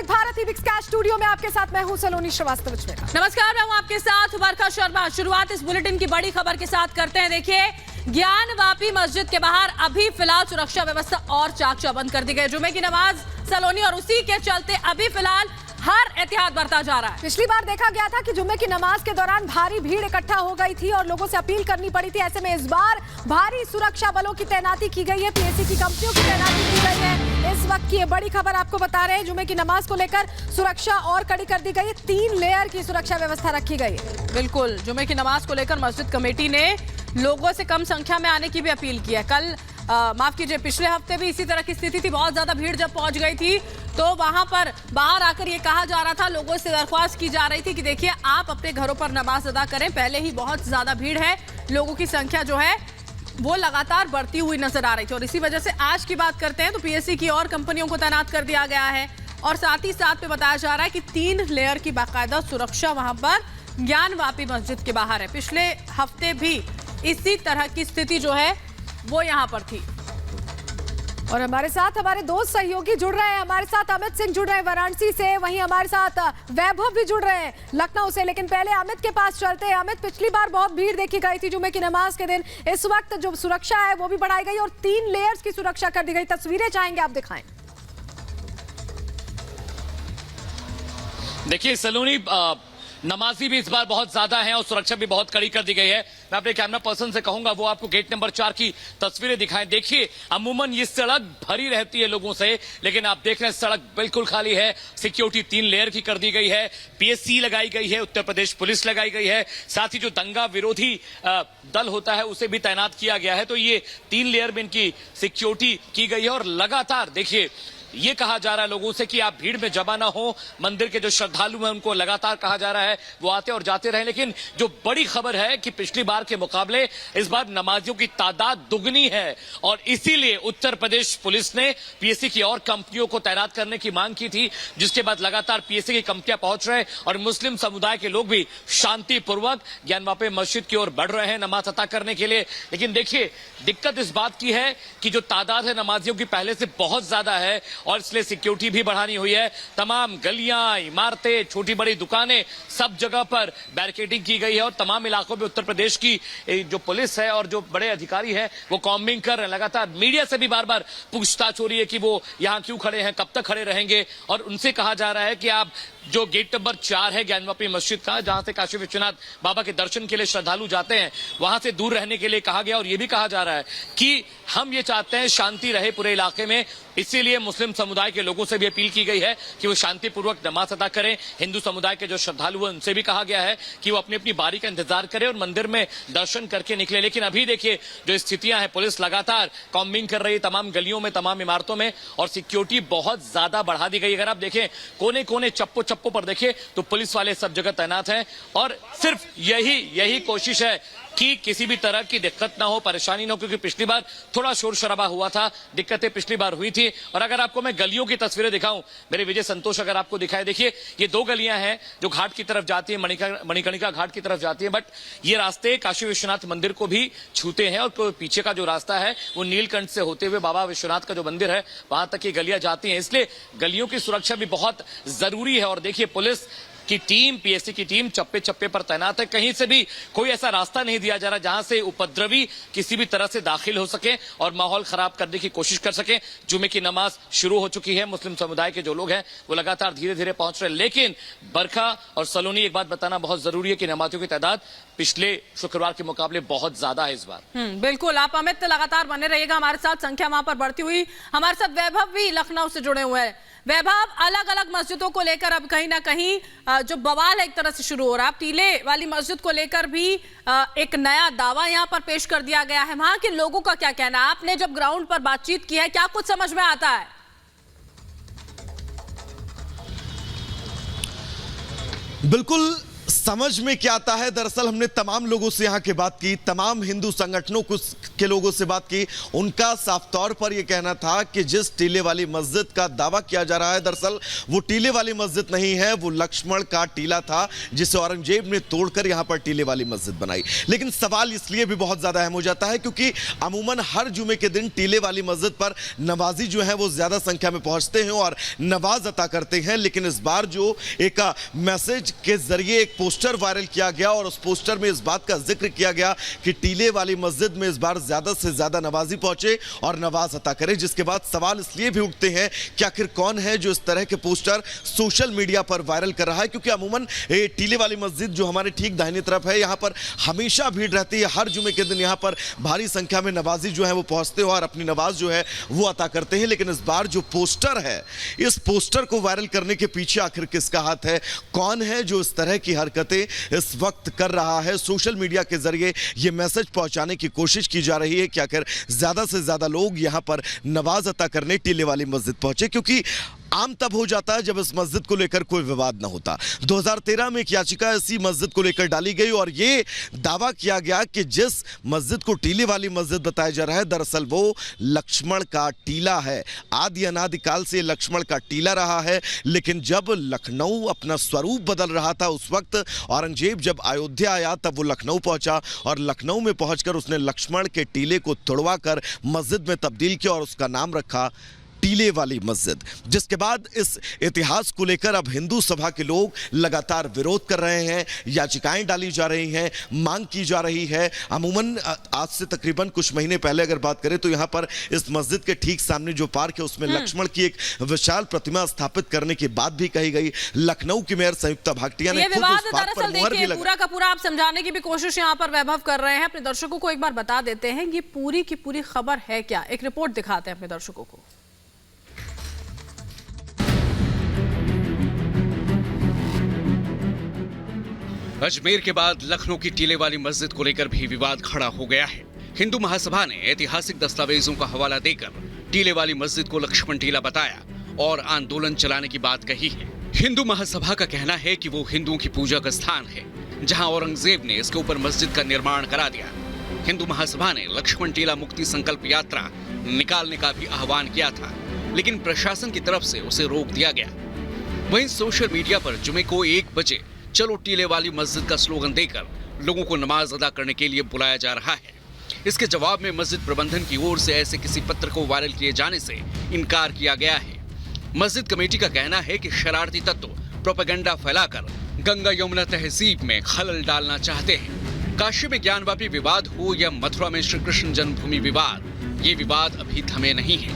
Bharat ईबिक्स cash studio में आपके साथ मैं हूं सलोनी श्रीवास्तव। नमस्कार, मैं हूं आपके साथ बरखा शर्मा। शुरुआत इस बुलेटिन की बड़ी खबर के साथ करते हैं। देखिए, ज्ञानवापी मस्जिद के बाहर अभी फिलहाल सुरक्षा व्यवस्था और चाक चौबंद कर दी गई। जुमे की नमाज सलोनी और उसी के चलते अभी फिलहाल हर एहतियात बरता जा रहा है। पिछली बार देखा गया था कि जुम्मे की नमाज के दौरान भारी भीड़ इकट्ठा हो गई थी और लोगों से अपील करनी पड़ी थी। ऐसे में इस बार भारी सुरक्षा बलों की तैनाती की गई है, पीएससी की कंपनियों की तैनाती की गई है। इस वक्त की ये बड़ी खबर आपको बता रहे हैं। जुम्मे की नमाज को लेकर सुरक्षा और कड़ी कर दी गई है। 3 लेयर की सुरक्षा व्यवस्था रखी गई है। बिल्कुल, जुम्मे की नमाज को लेकर मस्जिद कमेटी ने लोगों से कम संख्या में आने की भी अपील की है। कल माफ कीजिए, पिछले हफ्ते भी इसी तरह की स्थिति थी। बहुत ज्यादा भीड़ जब पहुंच गई थी तो वहां पर बाहर आकर ये कहा जा रहा था, लोगों से दरख्वास्त की जा रही थी कि देखिए आप अपने घरों पर नमाज अदा करें। पहले ही बहुत ज्यादा भीड़ है, लोगों की संख्या जो है वो लगातार बढ़ती हुई नजर आ रही थी। और इसी वजह से आज की बात करते हैं तो पीएससी की और कंपनियों को तैनात कर दिया गया है और साथ ही साथ में बताया जा रहा है कि 3 लेयर की बाकायदा सुरक्षा वहां पर ज्ञानवापी मस्जिद के बाहर है। पिछले हफ्ते भी इसी तरह की स्थिति जो है वो यहाँ पर थी। और हमारे साथ हमारे दोस्त सहयोगी जुड़ रहे हैं। हमारे साथ अमित सिंह जुड़ रहे हैं वाराणसी से, वहीं हमारे साथ वैभव भी जुड़ रहे हैं लखनऊ से। लेकिन पहले अमित के पास चलते हैं। अमित, पिछली बार बहुत भीड़ देखी गई थी जुम्मे की नमाज के दिन। इस वक्त जो सुरक्षा है वो भी बढ़ाई गई और 3 लेयर्स की सुरक्षा कर दी गई। तस्वीरें चाहेंगे आप दिखाएं। देखिए सलोनी, नमाजी भी इस बार बहुत ज्यादा हैं और सुरक्षा भी बहुत कड़ी कर दी गई है। मैं अपने कैमरा पर्सन से कहूंगा वो आपको गेट नंबर 4 की तस्वीरें दिखाएं। देखिए, अमूमन ये सड़क भरी रहती है लोगों से, लेकिन आप देख रहे हैं सड़क बिल्कुल खाली है। सिक्योरिटी 3 लेयर की कर दी गई है। पीएससी लगाई गई है, उत्तर प्रदेश पुलिस लगाई गई है, साथ ही जो दंगा विरोधी दल होता है उसे भी तैनात किया गया है। तो ये 3 लेयर में इनकी सिक्योरिटी की गई है और लगातार देखिए ये कहा जा रहा है लोगों से कि आप भीड़ में जमा ना हो। मंदिर के जो श्रद्धालु हैं उनको लगातार कहा जा रहा है वो आते और जाते रहे। लेकिन जो बड़ी खबर है कि पिछली बार के मुकाबले इस बार नमाजियों की तादाद दुगनी है और इसीलिए उत्तर प्रदेश पुलिस ने पीएससी की और कंपनियों को तैनात करने की मांग की थी, जिसके बाद लगातार पीएससी की कंपनियां पहुंच रहे और मुस्लिम समुदाय के लोग भी शांतिपूर्वक ज्ञानवापी मस्जिद की ओर बढ़ रहे हैं नमाज अता करने के लिए। लेकिन देखिए, दिक्कत इस बात की है कि जो तादाद है नमाजियों की पहले से बहुत ज्यादा है और इसलिए सिक्योरिटी भी बढ़ानी हुई है। तमाम गलियां, इमारतें, छोटी बड़ी दुकानें, सब जगह पर बैरिकेडिंग की गई है और तमाम इलाकों में उत्तर प्रदेश की जो पुलिस है और जो बड़े अधिकारी हैं वो कॉम्बिंग कर रहे हैं। लगातार मीडिया से भी बार बार पूछताछ हो रही है कि वो यहां क्यों खड़े हैं, कब तक खड़े रहेंगे। और उनसे कहा जा रहा है कि आप जो गेट नंबर 4 है ज्ञानवापी मस्जिद का, जहां से काशी विश्वनाथ बाबा के दर्शन के लिए श्रद्धालु जाते हैं, वहां से दूर रहने के लिए कहा गया। और यह भी कहा जा रहा है कि हम ये चाहते हैं शांति रहे पूरे इलाके में, इसीलिए मुस्लिम समुदाय के लोगों से भी अपील की गई है कि वो शांतिपूर्वक नमाज अदा करें। हिंदू समुदाय के जो श्रद्धालु हैं उनसे भी कहा गया है कि वो अपनी अपनी बारी का इंतजार करें और मंदिर में दर्शन करके निकले। लेकिन अभी देखिए जो स्थितियां हैं, पुलिस लगातार कॉम्बिंग कर रही है तमाम गलियों में, तमाम इमारतों में और सिक्योरिटी बहुत ज्यादा बढ़ा दी गई। अगर आप देखें कोने कोने चप्पो पर देखिए तो पुलिस वाले सब जगह तैनात हैं और सिर्फ यही कोशिश है कि किसी भी तरह की दिक्कत ना हो, परेशानी ना हो, क्योंकि पिछली बार थोड़ा शोर शराबा हुआ था, दिक्कतें पिछली बार हुई थी। और अगर आपको मैं गलियों की तस्वीरें दिखाऊं, मेरे विजय संतोष अगर आपको दिखाए, देखिए ये 2 गलियां हैं जो घाट की तरफ जाती है, मणिकर्णिका घाट की तरफ जाती है। बट ये रास्ते काशी विश्वनाथ मंदिर को भी छूते हैं और पीछे का जो रास्ता है वो नीलकंठ से होते हुए बाबा विश्वनाथ का जो मंदिर है वहां तक ये गलियां जाती हैं। इसलिए गलियों की सुरक्षा भी बहुत जरूरी है। और देखिए पुलिस की टीम, पीएससी की टीम चप्पे चप्पे पर तैनात है। कहीं से भी कोई ऐसा रास्ता नहीं दिया जा रहा जहां से उपद्रवी किसी भी तरह से दाखिल हो सके और माहौल खराब करने की कोशिश कर सके। जुमे की नमाज शुरू हो चुकी है, मुस्लिम समुदाय के जो लोग हैं वो लगातार धीरे धीरे पहुंच रहे हैं। लेकिन बरखा और सलोनी, एक बात बताना बहुत जरूरी है कि नमाजियों की तादाद पिछले शुक्रवार के मुकाबले बहुत ज्यादा है इस बार। बिल्कुल, आप अमित लगातार बने रहिएगा हमारे साथ। संख्या वहां पर बढ़ती हुई, हमारे साथ वैभव भी लखनऊ से जुड़े हुए हैं। वैभव, अलग अलग मस्जिदों को लेकर अब कहीं ना कहीं जो बवाल है एक तरह से शुरू हो रहा है। टीले वाली मस्जिद को लेकर भी एक नया दावा यहां पर पेश कर दिया गया है। वहां के लोगों का क्या कहना है? आपने जब ग्राउंड पर बातचीत की है, क्या कुछ समझ में आता है? बिल्कुल समझ में क्या आता है। दरअसल हमने तमाम लोगों से यहाँ की बात की, तमाम हिंदू संगठनों के लोगों से बात की। उनका साफ तौर पर यह कहना था कि जिस टीले वाली मस्जिद का दावा किया जा रहा है, दरअसल वो टीले वाली मस्जिद नहीं है, वो लक्ष्मण का टीला था जिसे औरंगजेब ने तोड़कर यहाँ पर टीले वाली मस्जिद बनाई। लेकिन सवाल इसलिए भी बहुत ज्यादा अहम हो जाता है क्योंकि अमूमन हर जुमे के दिन टीले वाली मस्जिद पर नमाजी जो है वो ज्यादा संख्या में पहुंचते हैं और नमाज अता करते हैं। लेकिन इस बार जो एक मैसेज के जरिए एक पोस्टर वायरल किया गया और उस पोस्टर में इस बात का जिक्र किया गया कि टीले वाली मस्जिद में इस बार ज्यादा से ज्यादा नमाजी पहुंचे और नमाज अता करें, जिसके बाद सवाल इसलिए भी उठते हैं कि आखिर कौन है जो इस तरह के पोस्टर सोशल मीडिया पर वायरल कर रहा है। क्योंकि अमूमन टीले वाली मस्जिद जो हमारे ठीक दाहिनी तरफ है, यहां पर हमेशा भीड़ रहती है। हर जुमे के दिन यहां पर भारी संख्या में नमाजी जो है वो पहुंचते हैं और अपनी नमाज जो है वो अता करते हैं। लेकिन इस बार जो पोस्टर है, इस पोस्टर को वायरल करने के पीछे आखिर किसका हाथ है, कौन है जो इस तरह की हरकतें इस वक्त कर रहा है। सोशल मीडिया के जरिए यह मैसेज पहुंचाने की कोशिश की जा रही है कि आखिर ज्यादा से ज्यादा लोग यहां पर नमाज अता करने टीले वाली मस्जिद पहुंचे, क्योंकि आम तब हो जाता है जब इस मस्जिद को लेकर कोई विवाद ना होता। 2013 में एक याचिका इसी मस्जिद को लेकर डाली गई और ये दावा किया गया कि जिस मस्जिद को टीले वाली मस्जिद बताया जा रहा है, दरअसल वो लक्ष्मण का टीला है। आदि अनादिकाल से लक्ष्मण का टीला रहा है। लेकिन जब लखनऊ अपना स्वरूप बदल रहा था, उस वक्त औरंगजेब जब अयोध्या आया तब वो लखनऊ पहुंचा और लखनऊ में पहुंचकर उसने लक्ष्मण के टीले को तोड़वाकर मस्जिद में तब्दील किया और उसका नाम रखा टीले वाली मस्जिद। जिसके बाद इस इतिहास को लेकर अब हिंदू सभा के लोग लगातार विरोध कर रहे हैं, याचिकाएं डाली जा रही हैं, मांग की जा रही है। अमूमन आज से तकरीबन कुछ महीने पहले अगर बात करें तो यहां पर इस मस्जिद के ठीक सामने जो पार्क है उसमें लक्ष्मण की एक विशाल प्रतिमा स्थापित करने की बात भी कही गई। लखनऊ की मेयर संयुक्ता भाटिया ने खुद उस पार्क पर मोहर भी लगाई। पूरा का पूरा आप समझाने की भी कोशिश यहाँ पर वैभव कर रहे हैं। अपने दर्शकों को एक बार बता देते हैं ये पूरी की पूरी खबर है क्या, एक रिपोर्ट दिखाते हैं अपने दर्शकों को। अजमेर के बाद लखनऊ की टीले वाली मस्जिद को लेकर भी विवाद खड़ा हो गया है। हिंदू महासभा ने ऐतिहासिक दस्तावेजों का हवाला देकर टीले वाली मस्जिद को लक्ष्मण टीला बताया और आंदोलन चलाने की बात कही है। हिंदू महासभा का कहना है कि वो हिंदुओं की पूजा का स्थान है, जहां औरंगजेब ने इसके ऊपर मस्जिद का निर्माण करा दिया। हिंदू महासभा ने लक्ष्मण टीला मुक्ति संकल्प यात्रा निकालने का भी आह्वान किया था, लेकिन प्रशासन की तरफ से उसे रोक दिया गया। वहीं सोशल मीडिया पर जुमे को 1 बजे चलो टीले वाली मस्जिद का स्लोगन देकर लोगों को नमाज अदा करने के लिए बुलाया जा रहा है। इसके जवाब में मस्जिद प्रबंधन की ओर से ऐसे किसी पत्र को वायरल किए जाने से इनकार किया गया है। मस्जिद कमेटी का कहना है कि शरारती तत्व प्रोपेगेंडा फैलाकर गंगा यमुना तहजीब में खलल डालना चाहते हैं। काशी में ज्ञानवापी विवाद हो या मथुरा में श्री कृष्ण जन्मभूमि विवाद, ये विवाद अभी थमे नहीं है।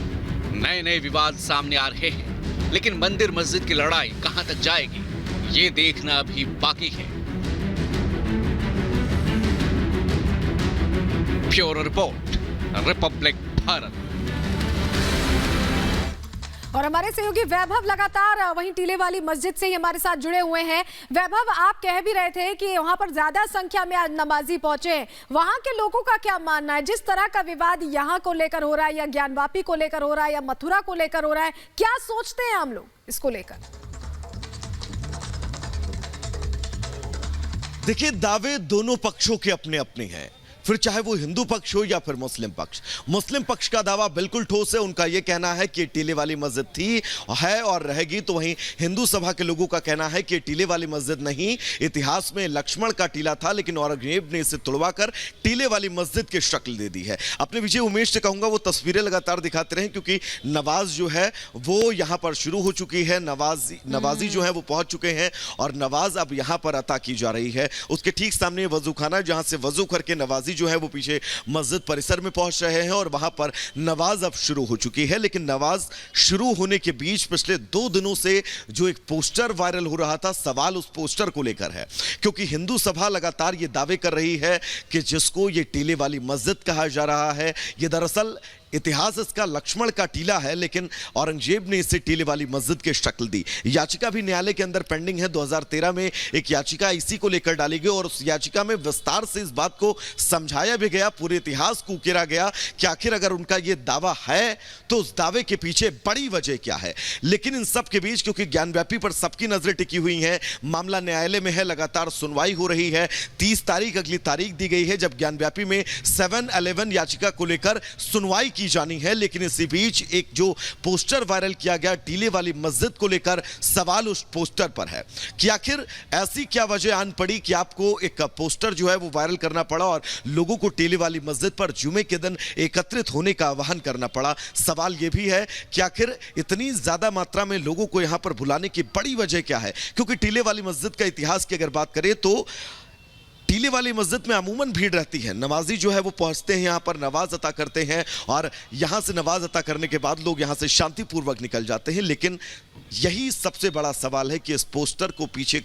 नए नए विवाद सामने आ रहे हैं, लेकिन मंदिर मस्जिद की लड़ाई कहां तक जाएगी ये देखना अभी बाकी है। Bureau report, Republic Bharat. और हमारे सहयोगी वैभव लगातार वहीं टीले वाली मस्जिद से ही हमारे साथ जुड़े हुए हैं। वैभव, आप कह भी रहे थे कि वहां पर ज्यादा संख्या में आज नमाजी पहुंचे, वहां के लोगों का क्या मानना है? जिस तरह का विवाद यहां को लेकर हो रहा है या ज्ञानवापी को लेकर हो रहा है या मथुरा को लेकर हो रहा है, क्या सोचते हैं हम लोग इसको लेकर? देखिए, दावे दोनों पक्षों के अपने अपने हैं, फिर चाहे वो हिंदू पक्ष हो या फिर मुस्लिम पक्ष। मुस्लिम पक्ष का दावा बिल्कुल ठोस है, उनका यह कहना है कि टीले वाली मस्जिद थी, है और रहेगी। तो वहीं हिंदू सभा के लोगों का कहना है कि टीले वाली मस्जिद नहीं, इतिहास में लक्ष्मण का टीला था, लेकिन औरंगजेब ने इसे तुड़वाकर टीले वाली मस्जिद की शक्ल दे दी है। अपने विजय उमेश से कहूंगा वो तस्वीरें लगातार दिखाते रहे, क्योंकि नमाज जो है वो यहां पर शुरू हो चुकी है। नवाजी जो है वो पहुंच चुके हैं और नमाज अब यहां पर अता की जा रही है। उसके ठीक सामने वजू खाना, जहां से वजू करके नवाजी जो है वो पीछे मस्जिद परिसर में पहुंच रहे हैं और वहां पर नमाज अब शुरू हो चुकी है। लेकिन नमाज शुरू होने के बीच पिछले 2 दिनों से जो एक पोस्टर वायरल हो रहा था, सवाल उस पोस्टर को लेकर है, क्योंकि हिंदू सभा लगातार ये दावे कर रही है कि जिसको ये टीले वाली मस्जिद कहा जा रहा है, ये दरअसल इतिहास इसका लक्ष्मण का टीला है, लेकिन औरंगजेब ने इसे टीले वाली मस्जिद की शक्ल दी। याचिका भी न्यायालय के अंदर पेंडिंग है। 2013 में एक याचिका इसी को लेकर डाली गई और उस याचिका में विस्तार से इस बात को समझाया भी गया, पूरे इतिहास को उकेरा गया कि आखिर अगर उनका यह दावा है तो उस दावे के पीछे बड़ी वजह क्या है। लेकिन इन सब के बीच क्योंकि ज्ञानव्यापी पर सबकी नजरें टिकी हुई हैं, मामला न्यायालय में है, लगातार सुनवाई हो रही है। 30 तारीख अगली तारीख दी गई है जब ज्ञानव्यापी में 7-11 याचिका को लेकर सुनवाई की जानी है। लेकिन इसी बीच एक जो पोस्टर वायरल किया गया टीले वाली मस्जिद को लेकर, सवाल उस पोस्टर पर है कि आखिर ऐसी क्या वजह आन पड़ी कि आपको एक पोस्टर जो है वो वायरल करना पड़ा और लोगों को टीले वाली मस्जिद पर जुमे के दिन एकत्रित होने का आह्वान करना पड़ा। सवाल यह भी है कि आखिर इतनी ज्यादा मात्रा में लोगों को यहां पर बुलाने की बड़ी वजह क्या है, क्योंकि टीले वाली मस्जिद का इतिहास की अगर बात करें तो टीले वाली मस्जिद में अमूमन भीड़ रहती है। नमाजी जो है वो पहुंचते हैं यहां पर, नमाज अता करते हैं और यहां से नमाज अता करने के बाद लोग यहां से शांतिपूर्वक निकल जाते हैं। लेकिन यही सबसे बड़ा सवाल है कि इस पोस्टर को पीछे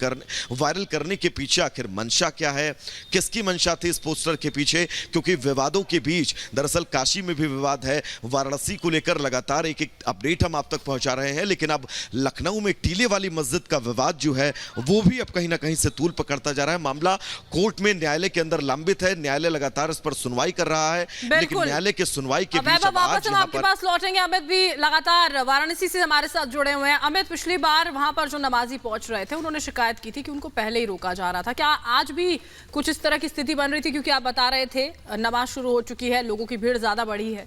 वायरल करने के पीछे आखिर मंशा क्या है, किसकी मंशा थी इस पोस्टर के पीछे। क्योंकि विवादों के बीच दरअसल काशी में भी विवाद है, वाराणसी को लेकर लगातार एक एक अपडेट हम आप तक पहुंचा रहे हैं। लेकिन अब लखनऊ में टीले वाली मस्जिद का विवाद जो है वो भी अब कहीं ना कहीं से तूल पकड़ता जा रहा है। मामला कोर्ट में न्यायालय के अंदर लंबित है, न्यायालय लगातार इस पर सुनवाई कर रहा है। लेकिन न्यायालय के सुनवाई के बीच वापस हम आपके पास लौटेंगे। अमित भी लगातार वाराणसी से हमारे साथ जुड़े हुए हैं। अमित, पिछली बार वहां पर जो नमाजी पहुंच रहे थे उन्होंने शिकायत की थी कि उनको पहले ही रोका जा रहा था। क्या आज भी कुछ इस तरह की स्थिति बन रही थी? क्योंकि आप बता रहे थे नमाज शुरू हो चुकी है, लोगों की भीड़ ज्यादा बढ़ी है।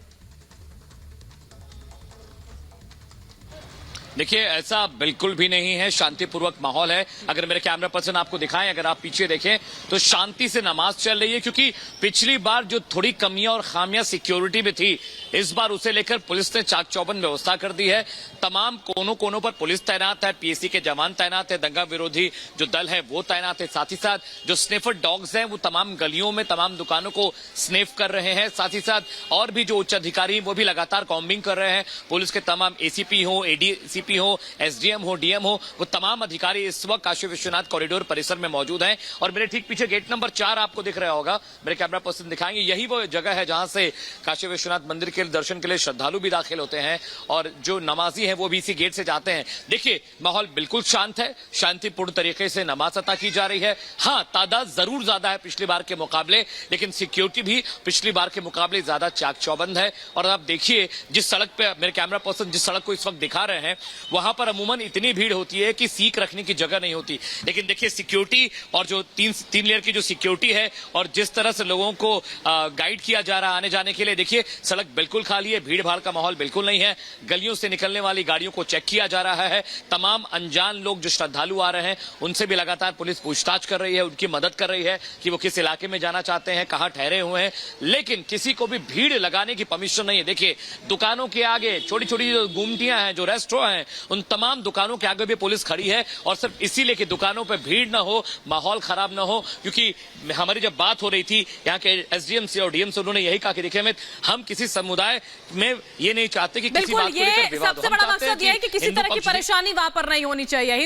देखिए, ऐसा बिल्कुल भी नहीं है, शांतिपूर्वक माहौल है। अगर मेरे कैमरा पर्सन आपको दिखाएं, अगर आप पीछे देखें तो शांति से नमाज चल रही है। क्योंकि पिछली बार जो थोड़ी कमियां और खामियां सिक्योरिटी में थी, इस बार उसे लेकर पुलिस ने चाक चौबंद व्यवस्था कर दी है। तमाम कोनों कोनों पर पुलिस तैनात है, पीएसी के जवान तैनात है, दंगा विरोधी जो दल है वो तैनात है। साथ ही साथ जो स्निफर डॉग्स हैं वो तमाम गलियों में तमाम दुकानों को स्निफ कर रहे हैं। साथ ही साथ और भी जो उच्च अधिकारी वो भी लगातार कॉम्बिंग कर रहे हैं। पुलिस के तमाम एसीपी हो, एडीसीपी हो, एसडीएम हो, डीएम हो, वो तमाम अधिकारी इस वक्त काशी विश्वनाथ कॉरिडोर परिसर में मौजूद हैं। और मेरे ठीक पीछे गेट नंबर 4 आपको दिख रहा होगा, मेरे कैमरा पर्सन दिखाएंगे। यही वो जगह है जहां से काशी विश्वनाथ मंदिर के दर्शन के लिए श्रद्धालु भी दाखिल होते हैं और जो नमाजी हैं वो भी इसी गेट से जाते हैं। देखिए, माहौल बिल्कुल शांत है, शांतिपूर्ण तरीके से नमाज अता की जा रही है। हाँ, तादाद जरूर ज्यादा है पिछली बार के मुकाबले, लेकिन सिक्योरिटी भी पिछली बार के मुकाबले ज्यादा चाक चौबंद है। और आप देखिए, जिस सड़क पे मेरे कैमरा पर्सन जिस सड़क को इस वक्त दिखा रहे हैं, वहां पर अमूमन इतनी भीड़ होती है कि सीख रखने की जगह नहीं होती। लेकिन देखिए, सिक्योरिटी और जो तीन लेयर की जो सिक्योरिटी है और जिस तरह से लोगों को गाइड किया जा रहा है आने जाने के लिए, देखिए सड़क बिल्कुल खाली है, भीड़ भाड़ का माहौल बिल्कुल नहीं है। गलियों से निकलने वाली गाड़ियों को चेक किया जा रहा है। तमाम अनजान लोग जो श्रद्धालु आ रहे हैं उनसे भी लगातार पुलिस पूछताछ कर रही है, उनकी मदद कर रही है कि वो किस इलाके में जाना चाहते हैं, कहां ठहरे हुए हैं। लेकिन किसी को भी भीड़ लगाने की परमिशन नहीं है। देखिए, दुकानों के आगे छोटी छोटी जो गुमटियां हैं, जो रेस्टोरेंट हैं, उन तमाम दुकानों के आगे भी पुलिस खड़ी है और सिर्फ इसीलिए कि दुकानों पर भीड़ ना हो, माहौल खराब ना हो। क्योंकि हमारी जब बात हो रही थी यहाँ के एसडीएम से और डीएम से, उन्होंने यही कहा कि देखिए अमित, हम किसी समुदाय में ये नहीं चाहते कि किसी बात को लेकर विवाद हो। सबसे बड़ा मकसद ये है कि किसी तरह की परेशानी वहां पर नहीं होनी चाहिए।